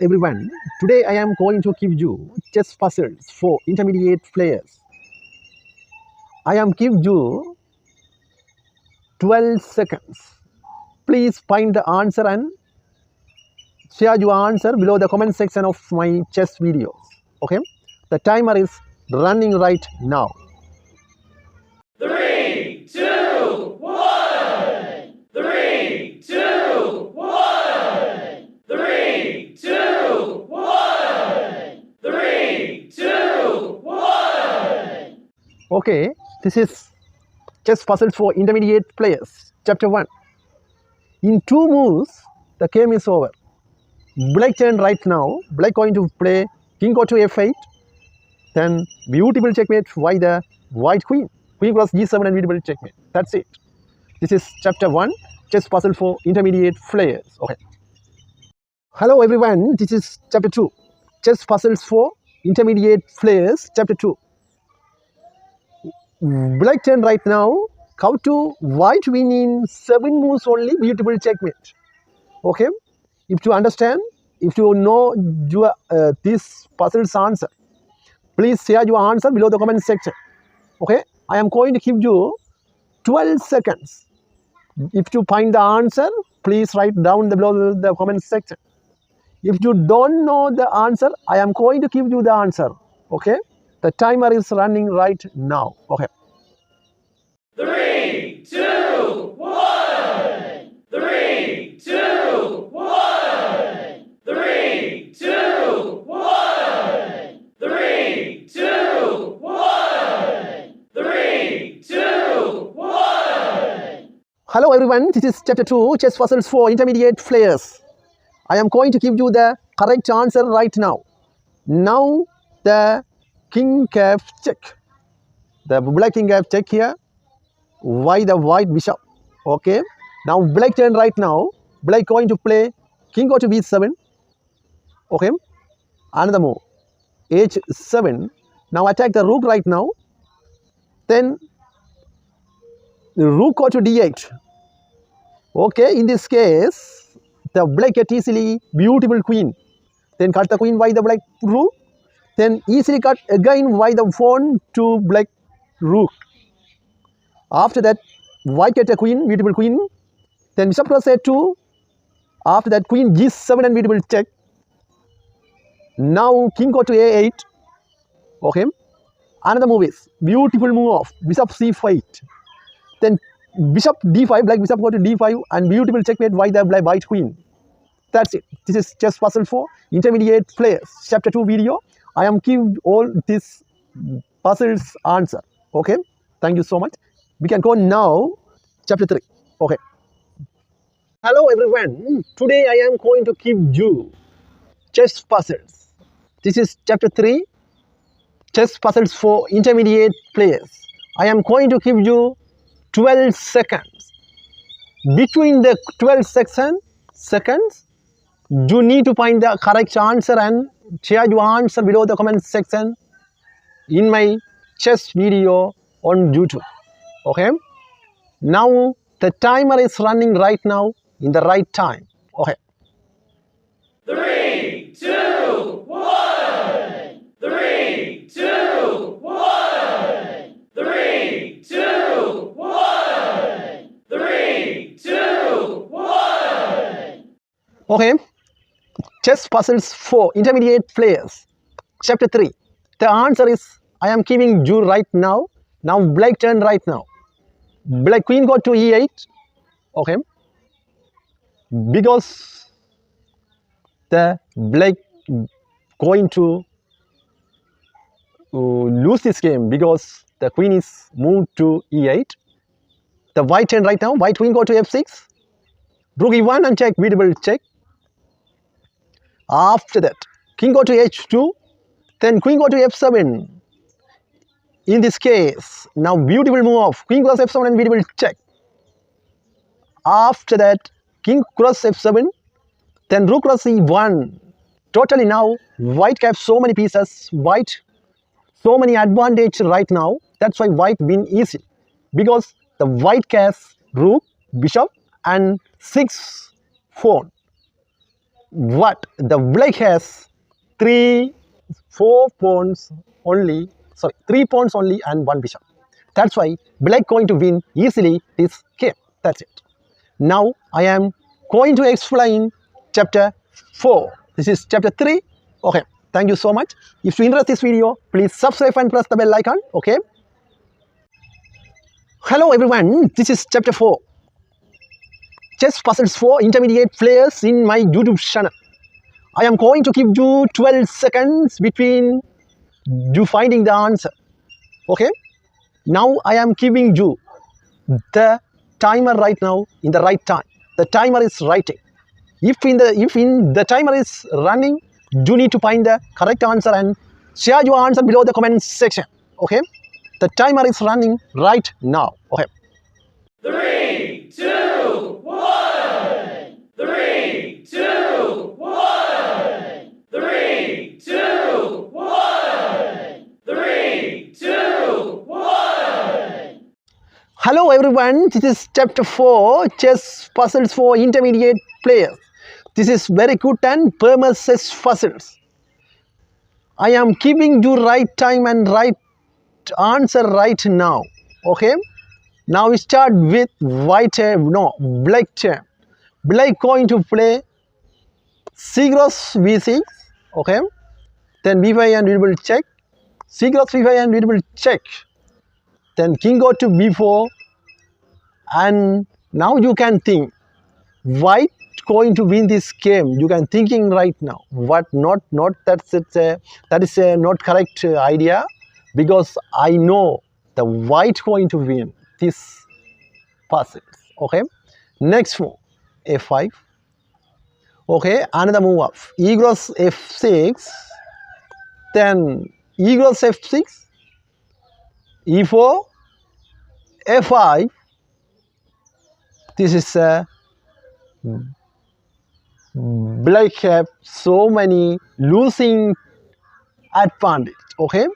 everyone. Today I am going to give you chess puzzles for intermediate players. I am give you 12 seconds. Please find the answer and share your answer below the comment section of my chess videos. Okay? The timer is running right now. Three, two, one. Three, two, one. Three, two, one. Three, two, one. Okay, this is chess puzzles for intermediate players. Chapter 1. In 2 moves, the game is over. Black turn right now. Black going to play king go to f8. Then beautiful checkmate by the white queen. Queen cross g7 and beautiful checkmate. That's it. This is chapter 1, chess puzzle for intermediate players. Okay. Hello everyone. This is chapter 2, chess puzzles for intermediate players. Chapter 2. Black turn right now. How to white win in 7 moves only. Beautiful checkmate. Okay. If you understand, if you know your this puzzle's answer, please share your answer below the comment section. Okay, I am going to give you 12 seconds. If you find the answer, please write down below the comment section. If you don't know the answer, I am going to give you the answer. Okay, the timer is running right now. Okay. Three, two, one. Three, two, one. Three, two, one. Three, two, one. Three, two, one. Hello everyone, this is chapter 2, chess puzzles for intermediate players. I am going to give you the correct answer right now. Now the king f check. The black king f check here. Why the white bishop? Okay. Now black turn right now. Black going to play king go to b7. Okay. Another move. h7. Now attack the rook right now. Then the rook go to d8. Okay. In this case, the black get easily beautiful queen. Then cut the queen by the black rook. Then easily cut again by the pawn to black rook. After that, white get a queen, beautiful queen. Then bishop cross a2. After that, queen g7 and beautiful check. Now king go to a8. Okay. Another move is beautiful move of bishop c5. Then bishop d5, black bishop go to d5 and beautiful checkmate by the black white queen. That's it. This is chess puzzle for intermediate players. Chapter 2 video. I am giving all these puzzles answer. Okay. Thank you so much. We can go now. Chapter 3. Okay. Hello everyone. Today I am going to give you chess puzzles. This is chapter 3, chess puzzles for intermediate players. I am going to give you 12 seconds. Between the 12 seconds, you need to find the correct answer and share your answer below the comment section in my chess video on YouTube. Okay. Now the timer is running right now in the right time. Okay. Three, two, one. Three, two, one. Three, two, one. Three, two, one. Okay. Chess puzzles for intermediate players. Chapter 3. The answer is I am giving you right now. Now black turn right now. Black queen go to e8. Okay. Because the black going to lose this game because the queen is moved to e8. The white turn right now. White queen go to f6. Rook e1 and check. Beautiful check. After that, king go to h2. Then queen go to f7. In this case, now beautiful move of queen cross f7 and beautiful check. After that, king cross f7. Then rook cross e1. Totally now, white have so many pieces. White, so many advantage right now. That's why white win easy. Because the white has rook, bishop and 6 pawn. what the black has 3 pawns only and 1 bishop. That's why black going to win easily this game. That's it. Now I am going to explain chapter 4. This is chapter 3. Okay, thank you so much. If you interest this video, please subscribe and press the bell icon. Okay. Hello everyone, this is chapter 4. Chess puzzles for intermediate players in my YouTube channel. I am going to give you 12 seconds between you finding the answer. Okay. Now I am giving you the timer right now in the right time. The timer is writing. If in the timer is running, you need to find the correct answer and share your answer below the comment section. Okay. The timer is running right now. Okay. 3, 2, 1. 3, 2, 1. 3, 2, 1. 3, 2, 1. Hello everyone, this is chapter 4, chess puzzles for intermediate players. This is very good and famous chess puzzles. I am giving you right time and right answer right now. Okay. Now we start with black turn. Black going to play c cross v6. Okay. Then b5 and we will check. C cross b5 and we will check. Then king go to b4. And now you can think, white going to win this game. You can thinking right now. What not that is a not correct idea, because I know the white going to win this puzzle. Okay. Next move f5. Okay. Another move up e cross f6. Then e cross f6. e4. f5. This is a black have so many losing advantage. Okay.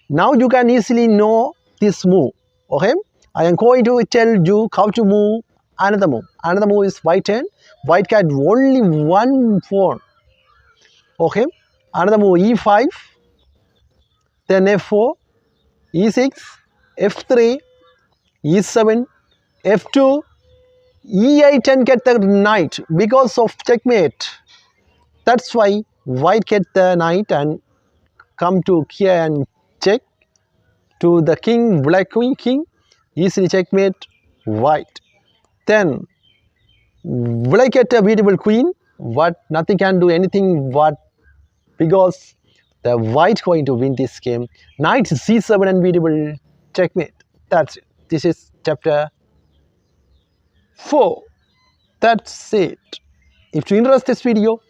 Now you can easily know this move. Okay. I am going to tell you how to move another move. Another move is white turn. White cat only one pawn. Okay. Another move e5. Then f4, e6, f3, e7, f2, e8 and get the knight because of checkmate. That's why white get the knight and come to here and check to the king, black king, easily checkmate white. Then black get a beautiful queen, but nothing can do anything but because the white going to win this game. Knight c7 and beautiful checkmate. That's it. This is chapter 4. That's it. If you interest this video,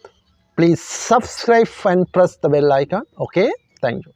please subscribe and press the bell icon. Okay. Thank you.